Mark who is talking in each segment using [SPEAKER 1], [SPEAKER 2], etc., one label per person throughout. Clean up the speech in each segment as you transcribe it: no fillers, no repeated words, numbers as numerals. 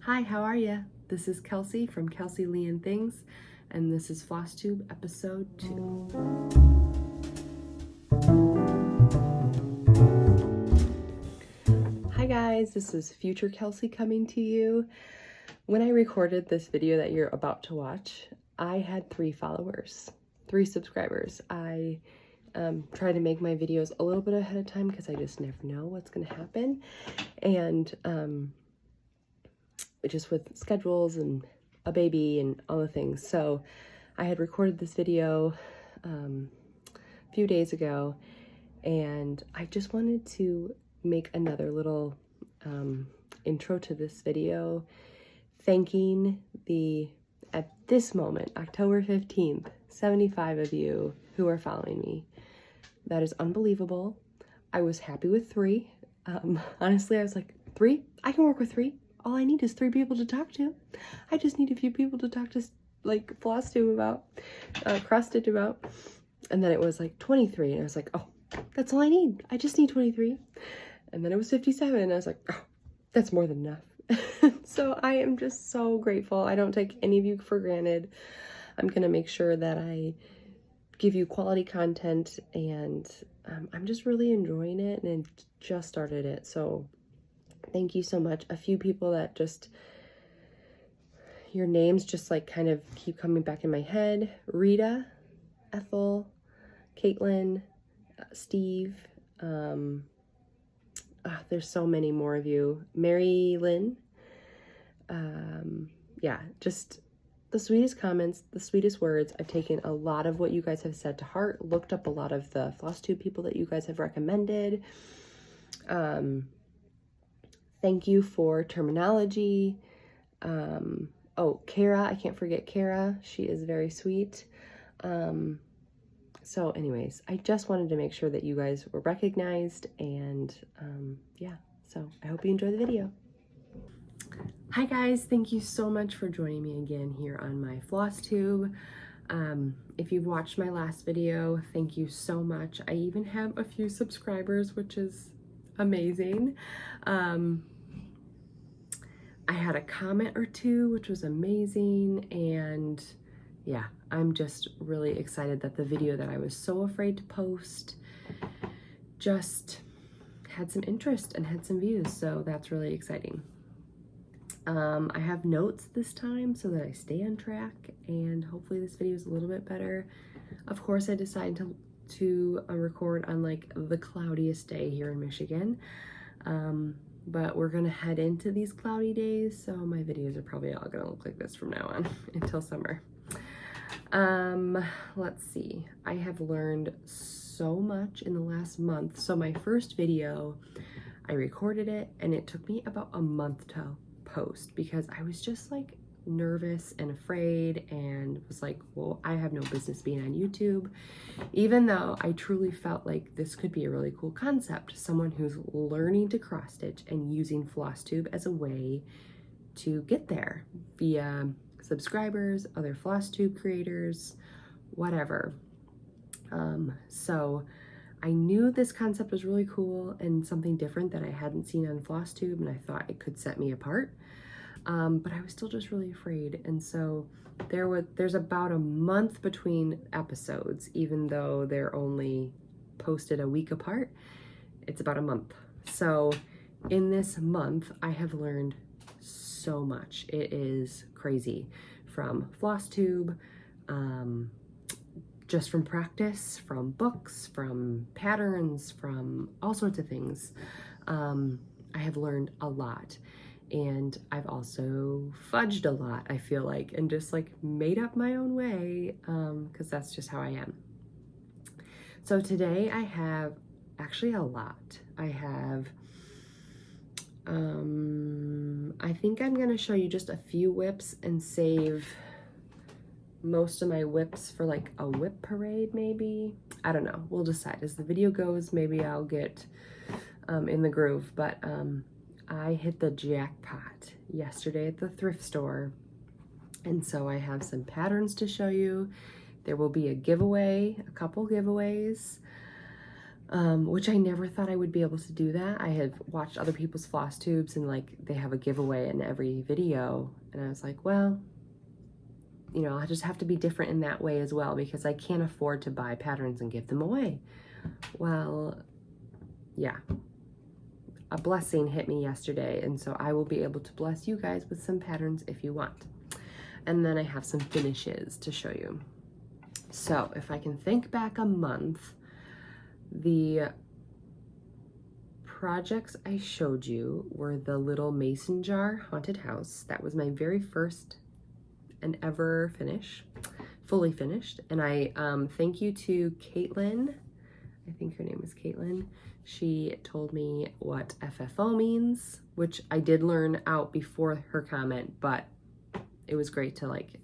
[SPEAKER 1] Hi, how are ya? This is Kelsey from Kelleezielke Things, and this is Flosstube episode 2. Hi guys, this is future Kelsey coming to you. When I recorded this video that you're about to watch, I had 3 followers, 3 subscribers. I try to make my videos a little bit ahead of time because I just never know what's going to happen. And just with schedules and a baby and all the things. So I had recorded this video a few days ago, and I just wanted to make another little intro to this video, thanking at this moment, October 15th, 75 of you who are following me. That is unbelievable. I was happy with 3. Honestly, I was like, 3? I can work with 3. All I need is 3 people to talk to. I just need a few people to talk to, like, Flosstube about, cross-stitch about. And then it was like 23, and I was like, oh, that's all I need. I just need 23. And then it was 57, and I was like, oh, that's more than enough. So I am just so grateful. I don't take any of you for granted. I'm gonna make sure that I give you quality content, and I'm just really enjoying it, and I just started it. So thank you so much. A few people that just, your names just like kind of keep coming back in my head. Rita, Ethel, Caitlin, Steve. There's so many more of you. Mary Lynn. Yeah, just the sweetest comments, the sweetest words. I've taken a lot of what you guys have said to heart, looked up a lot of the Flosstube people that you guys have recommended. Thank you for terminology. Oh, Kara, I can't forget Kara. She is very sweet. So anyways, I just wanted to make sure that you guys were recognized, and yeah, so I hope you enjoy the video. Hi guys, thank you so much for joining me again here on my Flosstube. If you've watched my last video, thank you so much. I even have a few subscribers, which is amazing. I had a comment or 2, which was amazing, and yeah, I'm just really excited that the video that I was so afraid to post just had some interest and had some views, so that's really exciting. I have notes this time so that I stay on track, and hopefully this video is a little bit better. Of course, I decided to record on like the cloudiest day here in Michigan. But we're gonna head into these cloudy days, so my videos are probably all gonna look like this from now on until summer. Let's see. I have learned so much in the last month. So my first video, I recorded it, and it took me about a month to post because I was just like nervous and afraid, and was like, well, I have no business being on YouTube, even though I truly felt like this could be a really cool concept. Someone who's learning to cross stitch and using Flosstube as a way to get there via subscribers, other Flosstube creators, whatever. So I knew this concept was really cool and something different that I hadn't seen on Flosstube, and I thought it could set me apart. But I was still just really afraid. And so there's about a month between episodes, even though they're only posted a week apart. It's about a month. So in this month, I have learned so much. It is crazy. From Flosstube, just from practice, from books, from patterns, from all sorts of things. I have learned a lot. And I've also fudged a lot, I feel like, and just like made up my own way, because that's just how I am. So today I have actually a lot. I have, I think I'm gonna show you just a few whips and save most of my whips for like a whip parade maybe. I don't know, we'll decide. As the video goes, maybe I'll get in the groove, but I hit the jackpot yesterday at the thrift store, and so I have some patterns to show you. There will be a giveaway, a couple giveaways. which I never thought I would be able to do that. I had watched other people's floss tubes and like they have a giveaway in every video. And I was like, well, you know, I just have to be different in that way as well because I can't afford to buy patterns and give them away. Well, yeah, a blessing hit me yesterday. And so I will be able to bless you guys with some patterns if you want. And then I have some finishes to show you. So if I can think back a month, the projects I showed you were the little mason jar haunted house. That was my very first and ever finish, fully finished. And I thank you to Caitlin. I think her name is Caitlin. She told me what FFO means, which I did learn out before her comment, but it was great to like,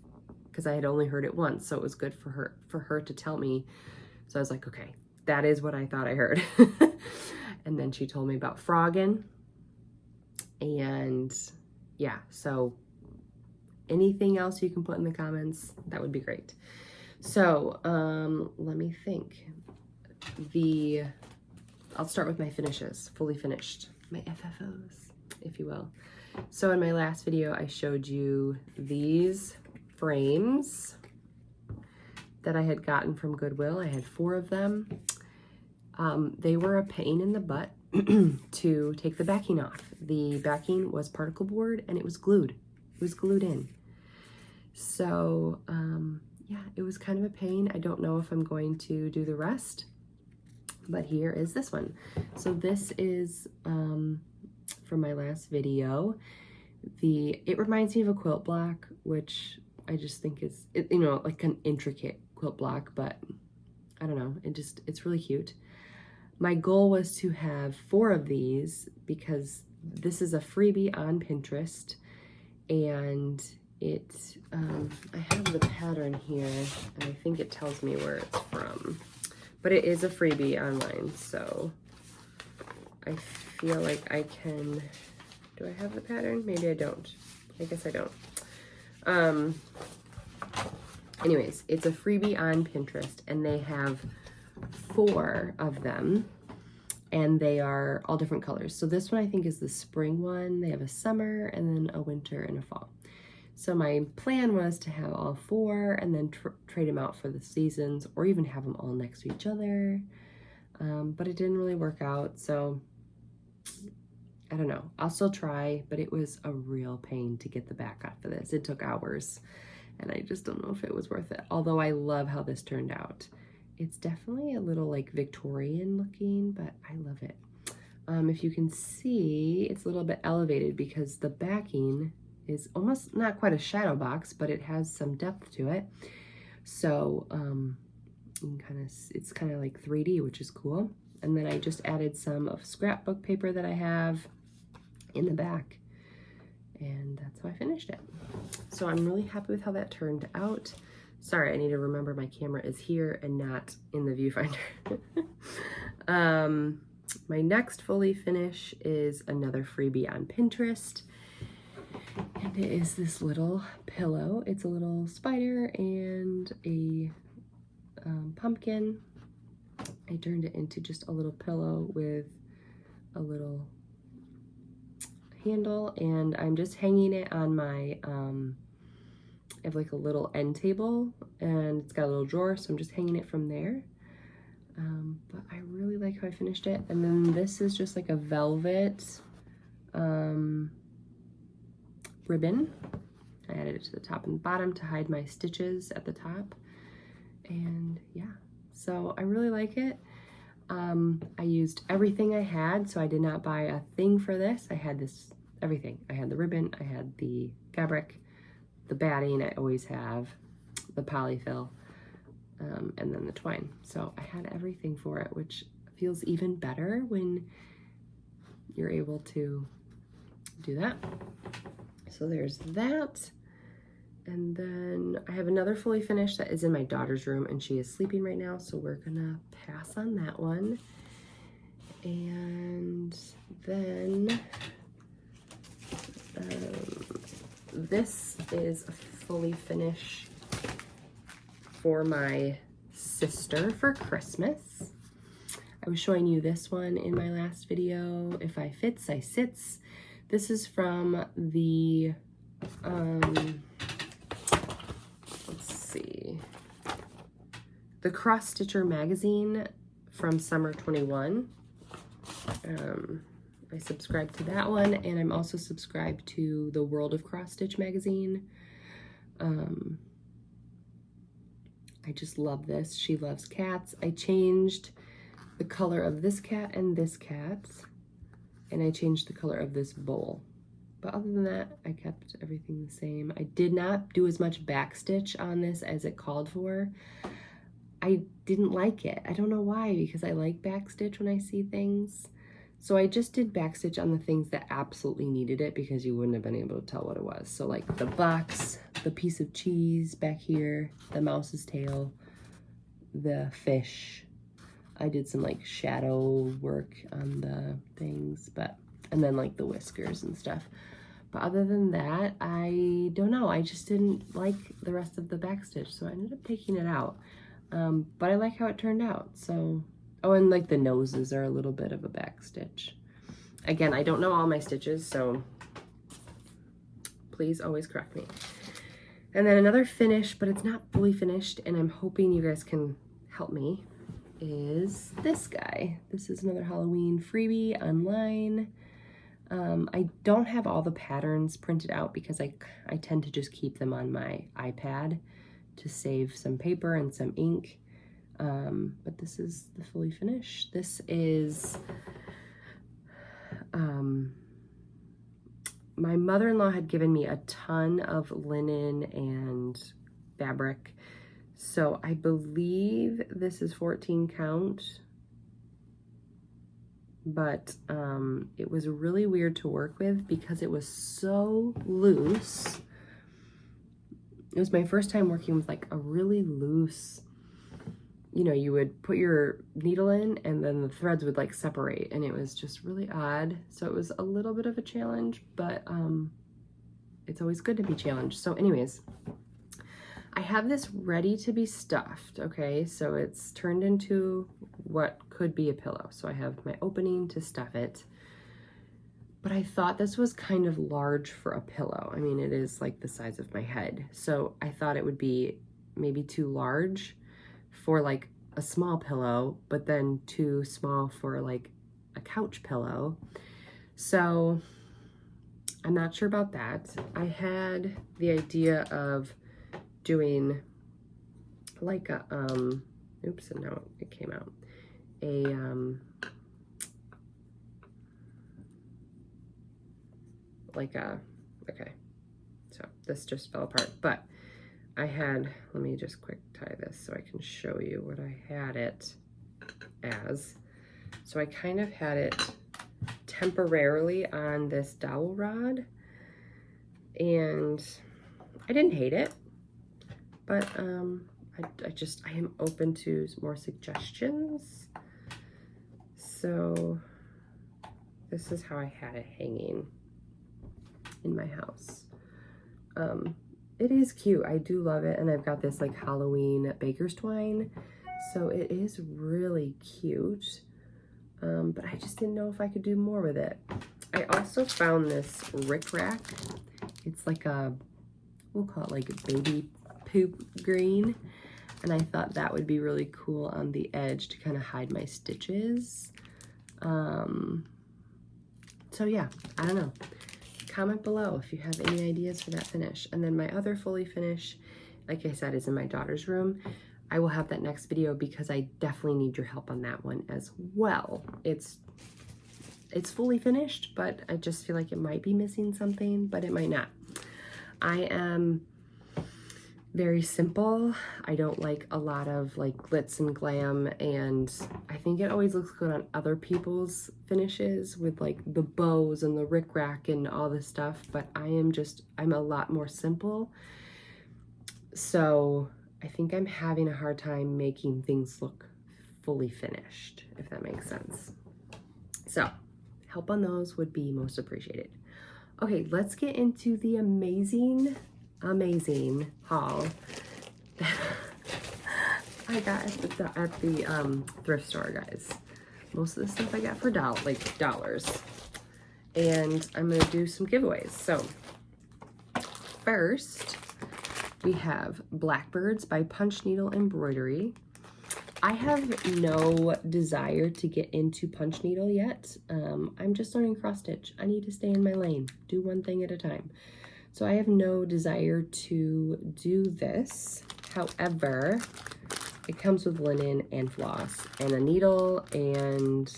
[SPEAKER 1] because I had only heard it once, so it was good for her to tell me. So I was like, okay, that is what I thought I heard. And then she told me about frogging. And yeah, so anything else you can put in the comments, that would be great. So let me think. I'll start with my finishes, fully finished, my FFOs, if you will. So in my last video, I showed you these frames that I had gotten from Goodwill. I had 4 of them. They were a pain in the butt to take the backing off. The backing was particle board and it was glued. It was glued in. So yeah, it was kind of a pain. I don't know if I'm going to do the rest, but here is this one. So this is from my last video. It reminds me of a quilt block, which I just think is, you know, like an intricate quilt block, but I don't know, it's really cute. My goal was to have 4 of these because this is a freebie on Pinterest, and I have the pattern here, and I think it tells me where it's from, but it is a freebie online, so I feel like I can, do I have the pattern? Maybe I don't. I guess I don't. Anyways, it's a freebie on Pinterest, and they have 4 of them, and they are all different colors. So this one I think is the spring one. They have a summer and then a winter and a fall. So my plan was to have all 4 and then trade them out for the seasons, or even have them all next to each other. But it didn't really work out, so I don't know. I'll still try, but it was a real pain to get the back off of this. It took hours, and I just don't know if it was worth it. Although I love how this turned out. It's definitely a little like Victorian looking, but I love it. If you can see, it's a little bit elevated because the backing is almost not quite a shadow box, but it has some depth to it. So it's kind of like 3D, which is cool. And then I just added some of scrapbook paper that I have in the back, and that's how I finished it. So I'm really happy with how that turned out. Sorry, I need to remember my camera is here and not in the viewfinder. My next fully finish is another freebie on Pinterest, and it is this little pillow. It's a little spider and a pumpkin. I turned it into just a little pillow with a little handle, and I'm just hanging it on my I have like a little end table, and it's got a little drawer, so I'm just hanging it from there. But I really like how I finished it. And then this is just like a velvet ribbon. I added it to the top and bottom to hide my stitches at the top. And yeah, so I really like it. I used everything I had, so I did not buy a thing for this. I had everything. I had the ribbon, I had the fabric, the batting I always have, the polyfill, and then the twine. So I had everything for it, which feels even better when you're able to do that. So there's that. And then I have another fully finished that is in my daughter's room, and she is sleeping right now, so we're gonna pass on that one. And then this is a fully finish for my sister for Christmas. I was showing you this one in my last video. If I fits, I sits. This is from the, let's see, the Cross Stitcher magazine from summer 21. I subscribe to that one, and I'm also subscribed to the World of Cross Stitch magazine. I just love this. She loves cats. I changed the color of this cat and this cat, and I changed the color of this bowl. But other than that, I kept everything the same. I did not do as much backstitch on this as it called for. I didn't like it. I don't know why, because I like backstitch when I see things. So I just did backstitch on the things that absolutely needed it, because you wouldn't have been able to tell what it was. So like the box, the piece of cheese back here, the mouse's tail, the fish. I did some like shadow work on the things, and then like the whiskers and stuff. But other than that, I don't know. I just didn't like the rest of the backstitch, so I ended up taking it out. But I like how it turned out. So, oh, and like the noses are a little bit of a backstitch. Again, I don't know all my stitches, so please always correct me. And then another finish, but it's not fully finished, and I'm hoping you guys can help me, is this guy. This is another Halloween freebie online. I don't have all the patterns printed out because I tend to just keep them on my iPad to save some paper and some ink. But this is the fully finished. This is, my mother-in-law had given me a ton of linen and fabric. So I believe this is 14 count, but it was really weird to work with because it was so loose. It was my first time working with like a really loose, you know, you would put your needle in and then the threads would like separate, and it was just really odd. So it was a little bit of a challenge, but it's always good to be challenged. So anyways, I have this ready to be stuffed, okay? So it's turned into what could be a pillow. So I have my opening to stuff it, but I thought this was kind of large for a pillow. I mean, it is like the size of my head. So I thought it would be maybe too large for like a small pillow, but then too small for like a couch pillow. So I'm not sure about that. I had the idea of doing like a, oops, and now it came out, okay, so this just fell apart, but I had, let me just quick tie this so I can show you what I had it as. So I kind of had it temporarily on this dowel rod, and I didn't hate it, but I am open to more suggestions. So this is how I had it hanging in my house. It is cute. I do love it, and I've got this like Halloween baker's twine, so it is really cute. But I just didn't know if I could do more with it. I also found this rickrack. It's like a, we'll call it like a baby poop green, and I thought that would be really cool on the edge to kind of hide my stitches. So yeah, I don't know. Comment below if you have any ideas for that finish. And then my other fully finish, like I said, is in my daughter's room. I will have that next video because I definitely need your help on that one as well. It's fully finished, but I just feel like it might be missing something, but it might not. I am very simple. I don't like a lot of like glitz and glam, and I think it always looks good on other people's finishes with like the bows and the rickrack and all this stuff, but I'm a lot more simple. So I think I'm having a hard time making things look fully finished, if that makes sense. So help on those would be most appreciated. Okay, let's get into the amazing haul that I got at the thrift store, guys. Most of the stuff I got for dollars. And I'm gonna do some giveaways. So first, we have Blackbirds by Punch Needle Embroidery. I have no desire to get into punch needle yet. I'm just learning cross stitch. I need to stay in my lane, do one thing at a time. So I have no desire to do this. However, it comes with linen and floss and a needle, and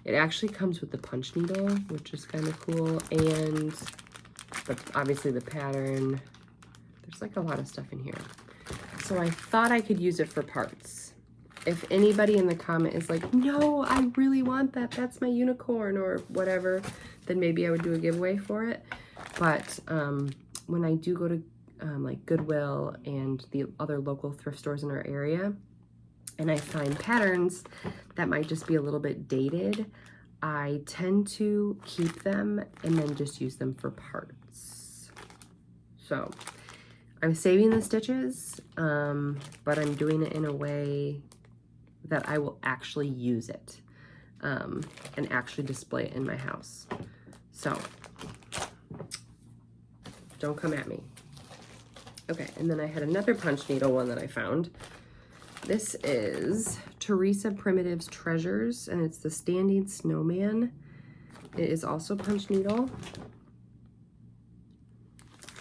[SPEAKER 1] it actually comes with the punch needle, which is kind of cool. And obviously the pattern, there's like a lot of stuff in here. So I thought I could use it for parts. If anybody in the comment is like, no, I really want that, that's my unicorn or whatever, then maybe I would do a giveaway for it. But when I do go to like Goodwill and the other local thrift stores in our area, and I find patterns that might just be a little bit dated, I tend to keep them and then just use them for parts. So I'm saving the stitches, but I'm doing it in a way that I will actually use it and actually display it in my house. So don't come at me. Okay, and then I had another punch needle one that I found. This is Teresa Primitive's Treasures, and it's the Standing Snowman. It is also punch needle.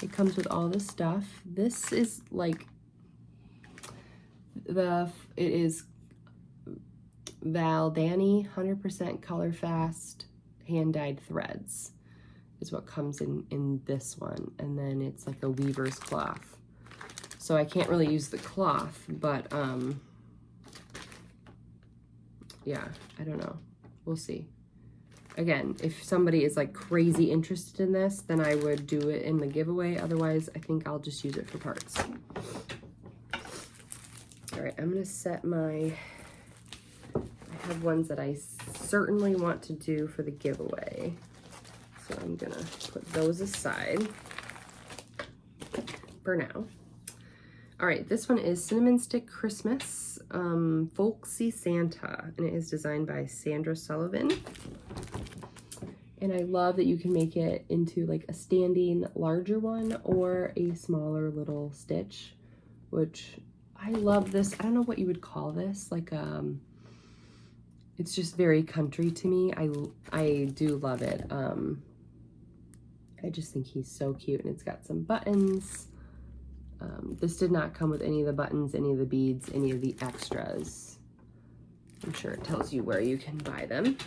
[SPEAKER 1] It comes with all this stuff. This is like it is Valdani 100% color fast hand-dyed threads is what comes in this one, and then it's like a weaver's cloth. So I can't really use the cloth, but yeah, I don't know, we'll see. Again, if somebody is like crazy interested in this, then I would do it in the giveaway. Otherwise, I think I'll just use it for parts. All right, I'm gonna set I have ones that I certainly want to do for the giveaway. So I'm gonna put those aside for now. All right, this one is Cinnamon Stick Christmas Folksy Santa, and it is designed by Sandra Sullivan. And I love that you can make it into like a standing larger one or a smaller little stitch, which I love this. I don't know what you would call this, like it's just very country to me. I do love it. I just think he's so cute, and it's got some buttons. This did not come with any of the buttons, any of the beads, any of the extras. I'm sure it tells you where you can buy them.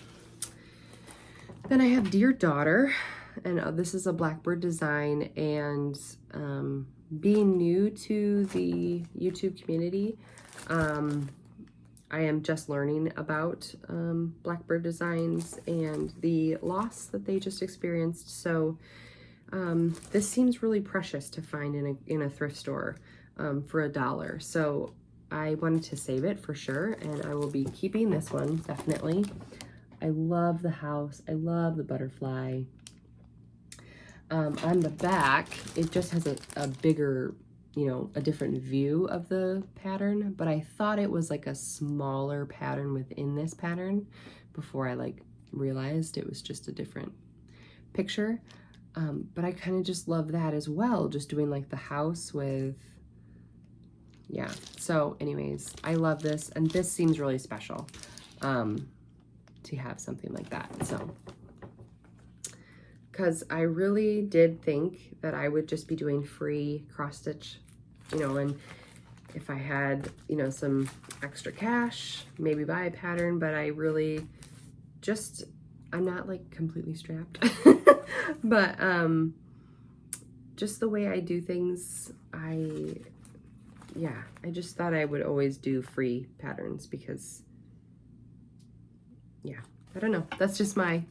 [SPEAKER 1] Then I have Dear Daughter, and this is a Blackbird design, and being new to the YouTube community, I am just learning about Blackbird designs and the loss that they just experienced. So this seems really precious to find in a thrift store for $1. So I wanted to save it for sure, and I will be keeping this one, definitely. I love the house. I love the butterfly. On the back, it just has a bigger, you know, a different view of the pattern, but I thought it was like a smaller pattern within this pattern before I like realized it was just a different picture. But I kind of just love that as well, just doing like the house with, yeah. So anyways, I love this, and this seems really special to have something like that. So, because I really did think that I would just be doing free cross stitch, you know, and if I had, you know, some extra cash, maybe buy a pattern, but I really just, I'm not like completely strapped, but just the way I do things, I just thought I would always do free patterns because, yeah, I don't know. That's just me,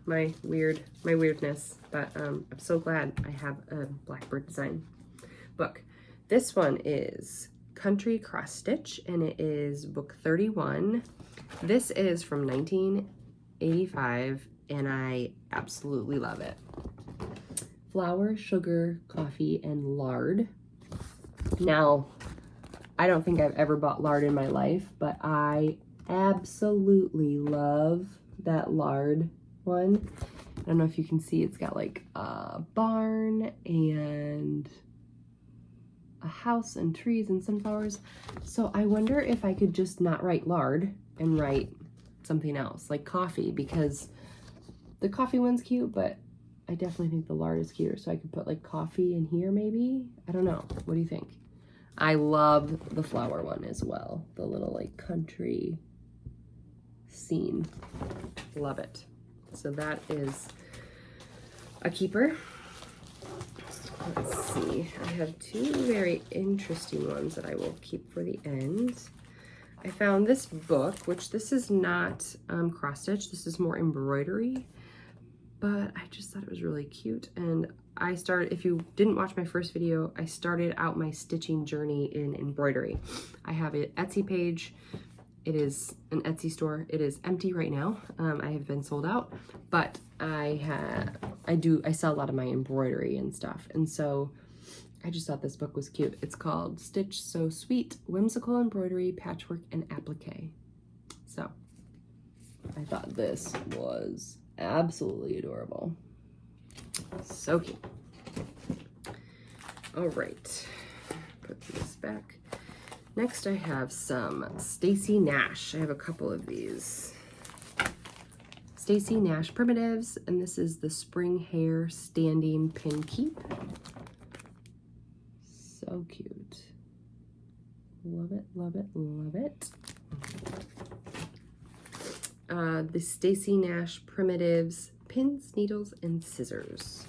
[SPEAKER 1] my weirdness. But I'm so glad I have a Blackbird design book. This one is Country Cross Stitch, and it is book 31. This is from 1985, and I absolutely love it. Flour, sugar, coffee, and lard. Now, I don't think I've ever bought lard in my life, but I absolutely love that lard one. I don't know if you can see, it's got like a barn and a house and trees and sunflowers. So I wonder if I could just not write lard and write something else, like coffee, because the coffee one's cute, but I definitely think the lard is cuter. So I could put like coffee in here maybe. I don't know. What do you think? I love the flower one as well. The little like country scene. Love it. So that is a keeper. Let's see. I have two very interesting ones that I will keep for the end. I found this book, which this is not cross stitch. This is more embroidery, but I just thought it was really cute. And I started, if you didn't watch my first video, I started out my stitching journey in embroidery. I have an Etsy page. It is an Etsy store. It is empty right now. I have been sold out, but I sell a lot of my embroidery and stuff. And so I just thought this book was cute. It's called Stitch So Sweet, Whimsical Embroidery, Patchwork, and Applique. So I thought this was absolutely adorable. So cute. All right, put this back. Next, I have some Stacy Nash. I have a couple of these. Stacy Nash Primitives, and this is the Spring Hair Standing Pin Keep. So cute. Love it, love it, love it. The Stacy Nash Primitives Pins, Needles, and Scissors.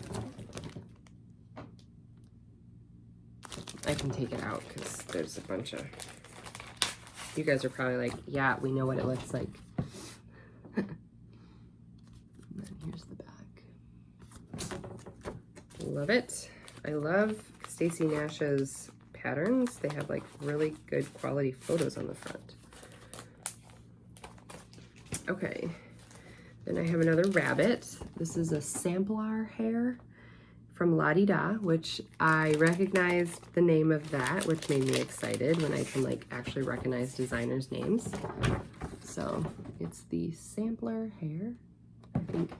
[SPEAKER 1] I can take it out because there's a bunch of, you guys are probably like, yeah, we know what it looks like. And then here's the back. Love it. I love Stacy Nash's patterns. They have like really good quality photos on the front. Okay, then I have another rabbit. This is a sampler hair from La Di Da, which I recognized the name of that, which made me excited when I can like actually recognize designers' names. So it's the sampler hair. I think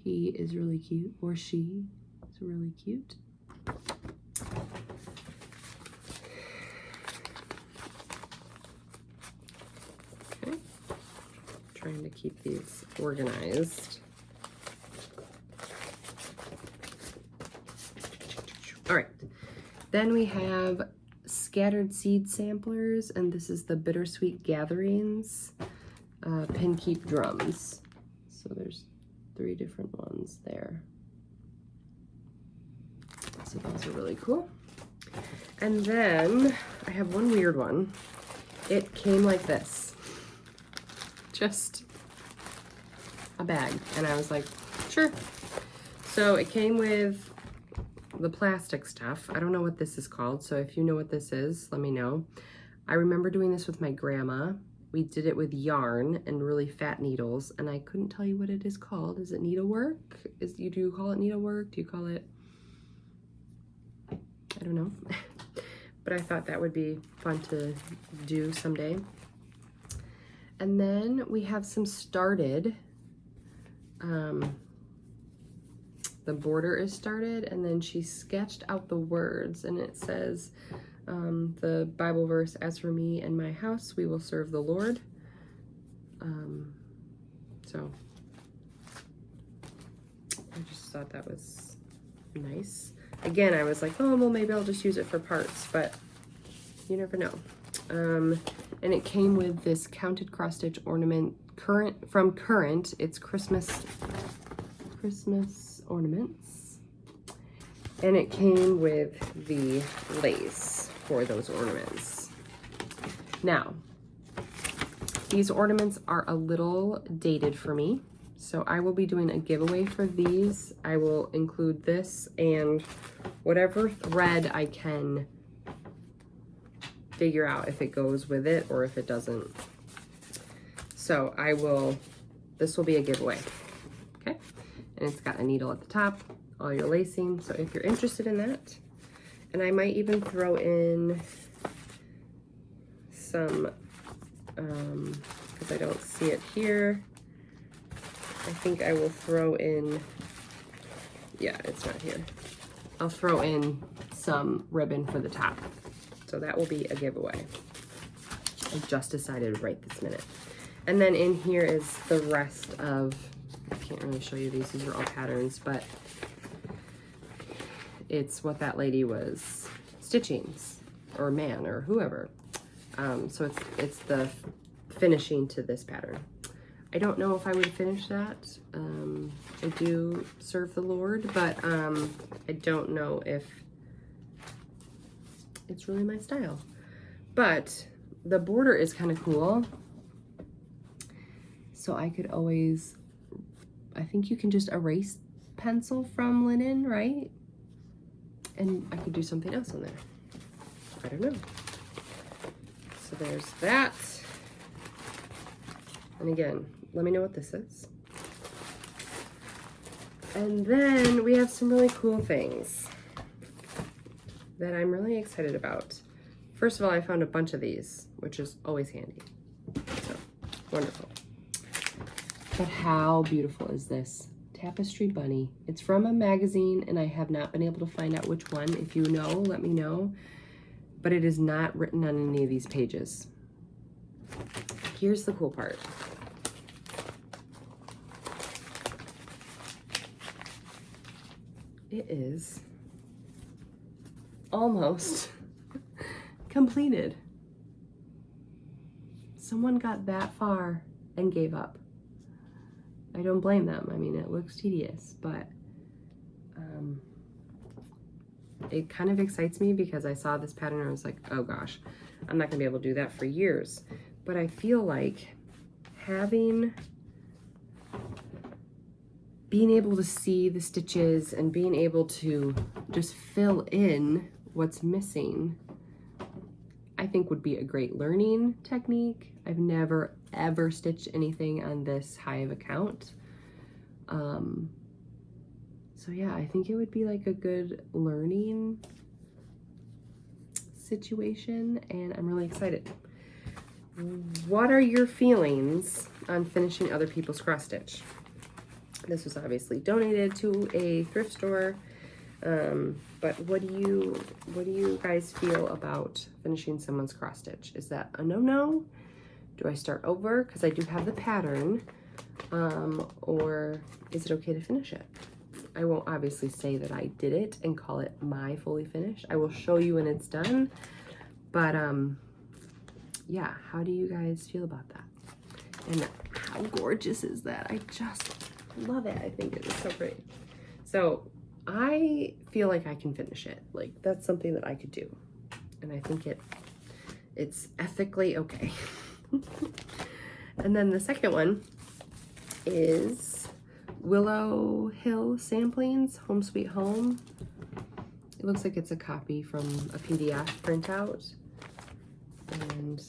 [SPEAKER 1] he is really cute, or she is really cute. Okay, trying to keep these organized. All right, then we have Scattered Seed Samplers, and this is the Bittersweet Gatherings Pin Keep Drums. So there's 3 different ones there. So those are really cool. And then I have one weird one. It came like this, just a bag, and I was like, sure. So it came with the plastic stuff. I don't know what this is called, so if you know what this is, let me know. I remember doing this with my grandma. We did it with yarn and really fat needles, and I couldn't tell you what it is called. Is it needlework? Do you call it needlework? Do you call it, I don't know. But I thought that would be fun to do someday. And then we have some started. The border is started, and then she sketched out the words, and it says the Bible verse, "As for me and my house, we will serve the Lord." So I just thought that was nice. Again, I was like, oh, well, maybe I'll just use it for parts, but you never know. And it came with this counted cross stitch ornament, from Current. It's Christmas ornaments, and it came with the lace for those ornaments. Now, these ornaments are a little dated for me, so I will be doing a giveaway for these. I will include this and whatever thread I can figure out if it goes with it or if it doesn't. So this will be a giveaway, okay? And it's got a needle at the top, all your lacing. So if you're interested in that, and I might even throw in some because I don't see it here. I think I will throw in, yeah, it's not here. I'll throw in some ribbon for the top. So that will be a giveaway. I just decided right this minute. And then in here is the rest of, I can't really show you these are all patterns, but it's what that lady was stitching, or man, or whoever. So it's the finishing to this pattern. I don't know if I would finish that. I do serve the Lord, but I don't know if it's really my style. But the border is kind of cool. So I could always, I think you can just erase pencil from linen, right? And I could do something else on there. I don't know. So there's that. And again, let me know what this is. And then we have some really cool things that I'm really excited about. First of all, I found a bunch of these, which is always handy. So, wonderful. But how beautiful is this? Tapestry Bunny. It's from a magazine, and I have not been able to find out which one. If you know, let me know. But it is not written on any of these pages. Here's the cool part. It is almost completed. Someone got that far and gave up. I don't blame them. I mean, it looks tedious, but it kind of excites me because I saw this pattern and I was like, oh gosh, I'm not gonna be able to do that for years. But I feel like being able to see the stitches and being able to just fill in what's missing, I think would be a great learning technique. I've never ever stitched anything on this high of a count. So yeah, I think it would be like a good learning situation, and I'm really excited. What are your feelings on finishing other people's cross stitch? This was obviously donated to a thrift store, but what do you guys feel about finishing someone's cross stitch? Is that a no-no? Do I start over because I do have the pattern, or is it okay to finish it? I won't obviously say that I did it and call it my fully finished. I will show you when it's done, but yeah, how do you guys feel about that? And how gorgeous is that? I just love it. I think it is so pretty. So I feel like I can finish it. Like, that's something that I could do, and I think it's ethically okay. And then the second one is Willow Hill Samplings, Home Sweet Home. It looks like it's a copy from a PDF printout. And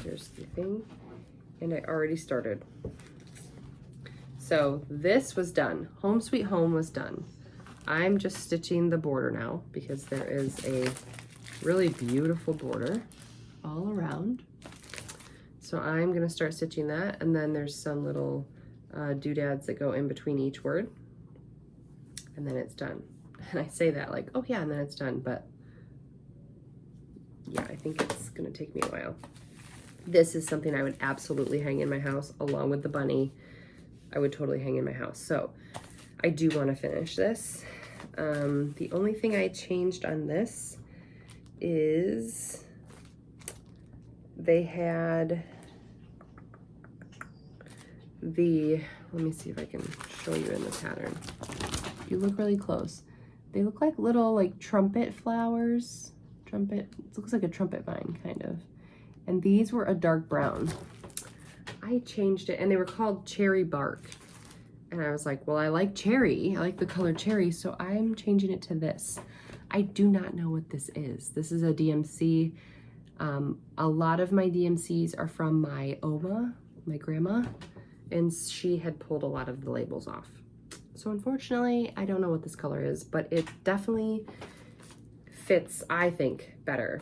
[SPEAKER 1] here's the thing. And I already started. So this was done. Home Sweet Home was done. I'm just stitching the border now because there is a really beautiful border all around. So I'm gonna start stitching that, and then there's some little doodads that go in between each word, and then it's done. And I say that like, oh yeah, and then it's done, but yeah, I think it's gonna take me a while. This is something I would absolutely hang in my house along with the bunny. I would totally hang in my house. So I do wanna finish this. The only thing I changed on this is they had let me see if I can show you in the pattern. If you look really close, they look like little like trumpet flowers. It looks like a trumpet vine kind of. And these were a dark brown. I changed it, and they were called cherry bark. And I was like, well, I like cherry. I like the color cherry, so I'm changing it to this. I do not know what this is. This is a DMC. A lot of my DMCs are from my Oma, my grandma, and she had pulled a lot of the labels off. So unfortunately, I don't know what this color is, but it definitely fits, I think, better.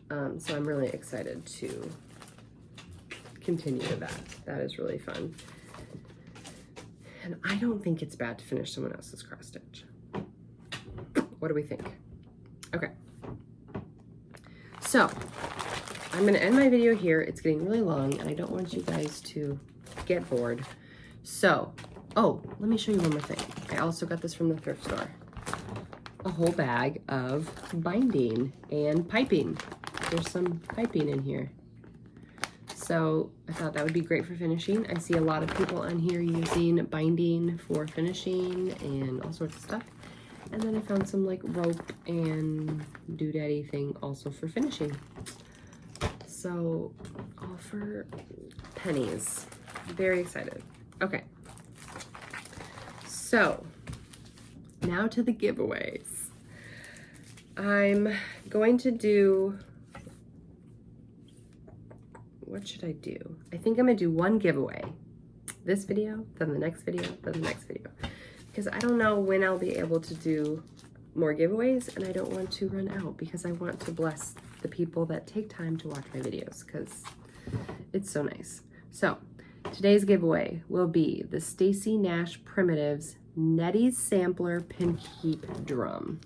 [SPEAKER 1] So I'm really excited to continue that. That is really fun. And I don't think it's bad to finish someone else's cross stitch. What do we think? Okay. So I'm gonna end my video here. It's getting really long and I don't want you guys to get bored. So, oh, let me show you one more thing. I also got this from the thrift store. A whole bag of binding and piping. There's some piping in here. So I thought that would be great for finishing. I see a lot of people on here using binding for finishing and all sorts of stuff. And then I found some like rope and doodaddy thing also for finishing. So all for pennies. Very excited. Okay. So now to the giveaways. I'm going to do, what should I do? I think I'm gonna do one giveaway. This video, then the next video, then the next video. Because I don't know when I'll be able to do more giveaways and I don't want to run out because I want to bless the people that take time to watch my videos because it's so nice. So today's giveaway will be the Stacy Nash Primitives Nettie's Sampler Pin Keep Drum.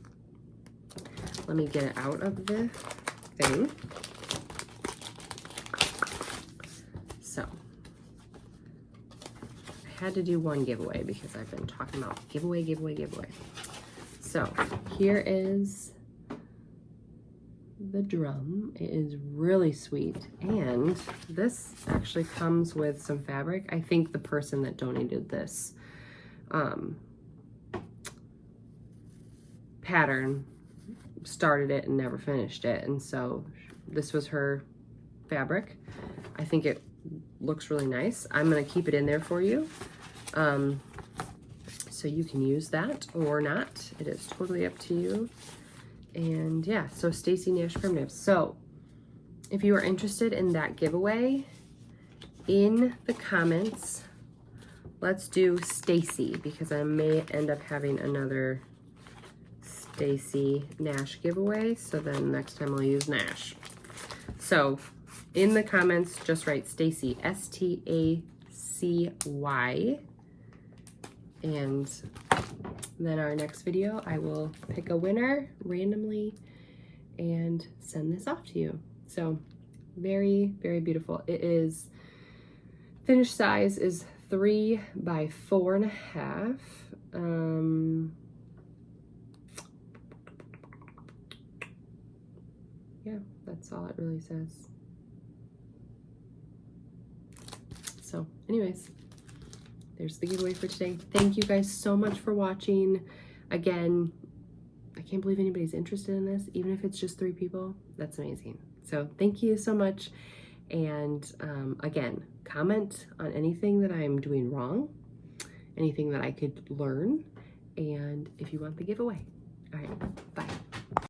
[SPEAKER 1] Let me get it out of the thing. So I had to do one giveaway because I've been talking about giveaway. So here is the drum. It is really sweet. And this actually comes with some fabric. I think the person that donated this pattern started it and never finished it. And so this was her fabric. I think it looks really nice. I'm gonna keep it in there for you. So you can use that or not. It is totally up to you. And yeah, so Stacy Nash Primitives. So if you are interested in that giveaway, in the comments, let's do Stacy because I may end up having another Stacy Nash giveaway. So then next time I'll use Nash. So in the comments, just write Stacy, S-T-A-C-Y. And then our next video, I will pick a winner randomly and send this off to you. So very, very beautiful. It is, finished size is 3 by 4.5. Yeah, that's all it really says. So anyways, there's the giveaway for today. Thank you guys so much for watching. Again, I can't believe anybody's interested in this, even if it's just 3 people. That's amazing. So thank you so much. And again, comment on anything that I'm doing wrong, anything that I could learn, and if you want the giveaway. All right, bye.